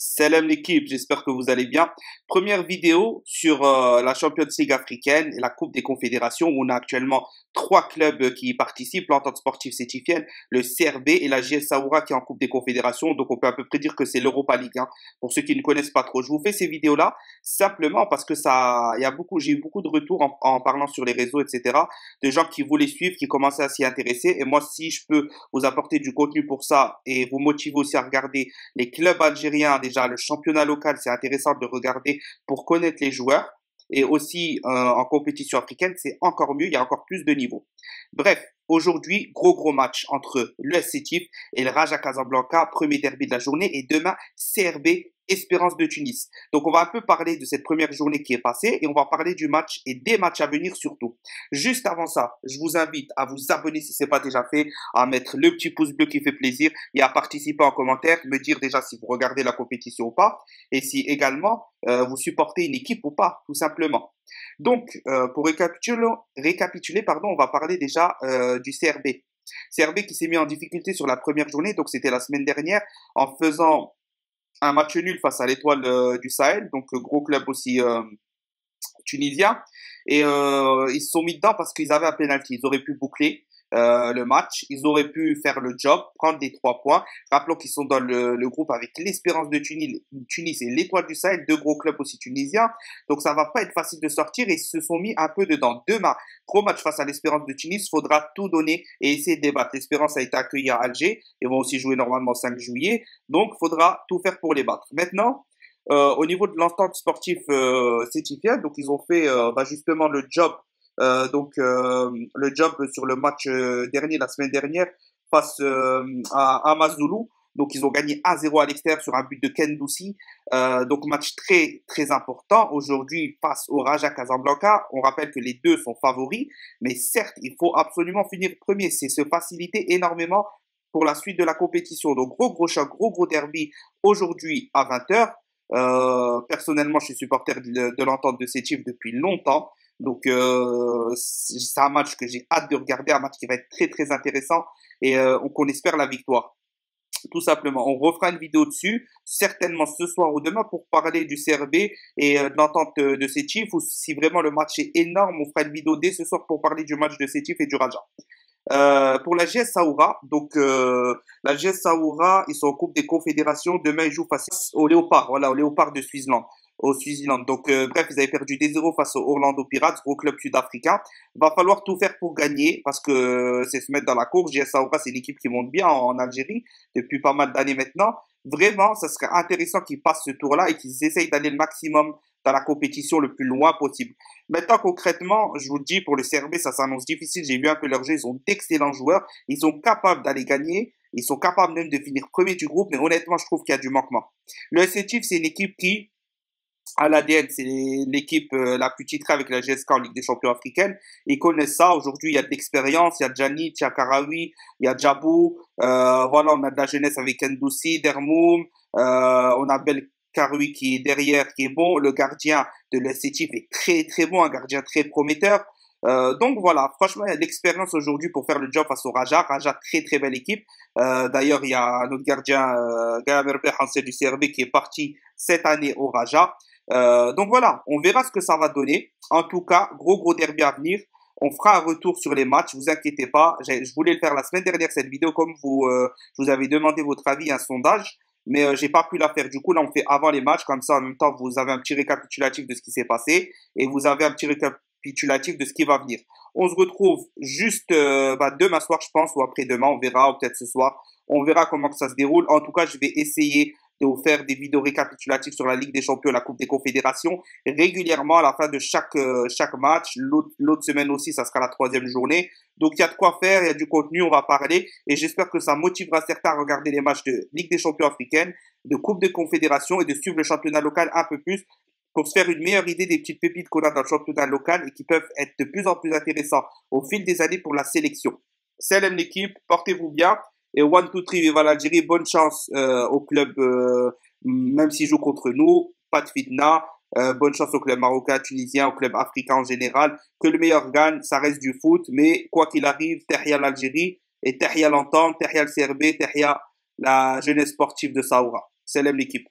Salam l'équipe, j'espère que vous allez bien. Première vidéo sur la Champions League africaine et la Coupe des Confédérations où on a actuellement trois clubs qui y participent, l'Entente Sportive Sétifienne, le CRB et la JS Saoura qui est en Coupe des Confédérations. Donc on peut à peu près dire que c'est l'Europa League, hein, pour ceux qui ne connaissent pas trop. Je vous fais ces vidéos-là simplement parce que j'ai eu beaucoup de retours en parlant sur les réseaux, etc., de gens qui voulaient suivre, qui commençaient à s'y intéresser. Et moi, si je peux vous apporter du contenu pour ça et vous motiver aussi à regarder les clubs algériens, déjà le championnat local, c'est intéressant de le regarder pour connaître les joueurs. Et aussi en compétition africaine, c'est encore mieux, il y a encore plus de niveaux. Bref, aujourd'hui, gros match entre l'US Sétif et le Raja Casablanca, premier derby de la journée. Et demain, CRB Espérance de Tunis. Donc on va un peu parler de cette première journée qui est passée et on va parler du match et des matchs à venir surtout. Juste avant ça, je vous invite à vous abonner si ce n'est pas déjà fait, à mettre le petit pouce bleu qui fait plaisir et à participer en commentaire, me dire déjà si vous regardez la compétition ou pas et si également vous supportez une équipe ou pas, tout simplement. Donc pour récapituler, pardon, on va parler déjà du CRB. CRB qui s'est mis en difficulté sur la première journée, donc c'était la semaine dernière, en faisant un match nul face à l'Étoile du Sahel, donc gros club aussi tunisien. Et ils se sont mis dedans parce qu'ils avaient un penalty. Ils auraient pu boucler le match, ils auraient pu faire le job, prendre les 3 points. Rappelons qu'ils sont dans le groupe avec l'Espérance de Tunis et l'Étoile du Sahel, deux gros clubs aussi tunisiens. Donc ça va pas être facile de sortir et ils se sont mis un peu dedans. Demain, gros match face à l'Espérance de Tunis, faudra tout donner et essayer de débattre. L'Espérance a été accueillie à Alger, ils vont aussi jouer normalement 5 juillet, donc faudra tout faire pour les battre. Maintenant, au niveau de l'entente sportive sétifienne, donc ils ont fait justement le job, le job sur le match dernier, la semaine dernière, face à Amazulu. Donc ils ont gagné 1-0 à l'extérieur sur un but de Ken Doussi. Donc match très important aujourd'hui face au Raja Casablanca. On rappelle que les deux sont favoris, mais certes il faut absolument finir premier. C'est se faciliter énormément pour la suite de la compétition. Donc gros choc, gros derby aujourd'hui à 20h. Personnellement, je suis supporter de l'entente de Sétif depuis longtemps. Donc, c'est un match que j'ai hâte de regarder, un match qui va être très intéressant et qu'on espère la victoire. Tout simplement, on refera une vidéo dessus, certainement ce soir ou demain pour parler du CRB et de l'entente de Sétif. Ou si vraiment le match est énorme, on fera une vidéo dès ce soir pour parler du match de Sétif et du Raja. Pour la JS Saoura, donc la JS Saoura, ils sont en Coupe des Confédérations. Demain, ils jouent face au Léopard, voilà, au Léopard de Switzerland. Au Switzerland. Donc, bref, ils avaient perdu 2-0 face au Orlando Pirates, gros club sud-africain. Va falloir tout faire pour gagner parce que c'est se mettre dans la course. JS Saoura, c'est une équipe qui monte bien en Algérie depuis pas mal d'années maintenant. Vraiment, ça serait intéressant qu'ils passent ce tour-là et qu'ils essayent d'aller le maximum dans la compétition le plus loin possible. Maintenant, concrètement, je vous le dis, pour le CRB, ça s'annonce difficile. J'ai vu un peu leur jeu. Ils ont d'excellents joueurs. Ils sont capables d'aller gagner. Ils sont capables même de finir premier du groupe. Mais honnêtement, je trouve qu'il y a du manquement. Le SCTIF, c'est une équipe qui, à l'ADN, c'est l'équipe la plus titrée avec la GSK en Ligue des Champions africaine. Ils connaissent ça. Aujourd'hui, il y a de l'expérience. Il y a Djani, il y a Karawi, il y a Djabou. Voilà, on a de la jeunesse avec Ndoussi, Dermoum. On a Karoui qui est derrière, qui est bon. Le gardien de l'Esthétif est très bon, un gardien très prometteur. Donc voilà, franchement, il y a de l'expérience aujourd'hui pour faire le job face au Raja. Raja, très belle équipe. D'ailleurs, il y a notre gardien, Gamer Hansel du CRB qui est parti cette année au Raja. Donc voilà, on verra ce que ça va donner. En tout cas, gros derby à venir. On fera un retour sur les matchs, vous inquiétez pas. Je voulais le faire la semaine dernière, cette vidéo, comme je vous avais demandé votre avis, un sondage. Mais j'ai pas pu la faire. Du coup, là, on fait avant les matchs. Comme ça, en même temps, vous avez un petit récapitulatif de ce qui s'est passé. Et vous avez un petit récapitulatif de ce qui va venir. On se retrouve juste demain soir, je pense, ou après-demain. On verra, ou peut-être ce soir. On verra comment que ça se déroule. En tout cas, je vais essayer de vous faire des vidéos récapitulatives sur la Ligue des Champions, la Coupe des Confédérations, régulièrement à la fin de chaque match. L'autre semaine aussi, ça sera la 3e journée. Donc, il y a de quoi faire, il y a du contenu, on va parler. Et j'espère que ça motivera certains à regarder les matchs de Ligue des Champions africaine, de Coupe des Confédérations et de suivre le championnat local un peu plus pour se faire une meilleure idée des petites pépites qu'on a dans le championnat local et qui peuvent être de plus en plus intéressants au fil des années pour la sélection. Salam l'équipe, portez-vous bien. Et 1, 2, 3, viva l'Algérie. Bonne chance au club, même s'ils jouent contre nous. Pas de fitna. Bonne chance au club marocain, tunisien, au club africain en général. Que le meilleur gagne, ça reste du foot. Mais quoi qu'il arrive, Tahia l'Algérie et Tahia l'Entente, Tahia le CRB, Tahia la jeunesse sportive de Saoura. Salam l'équipe.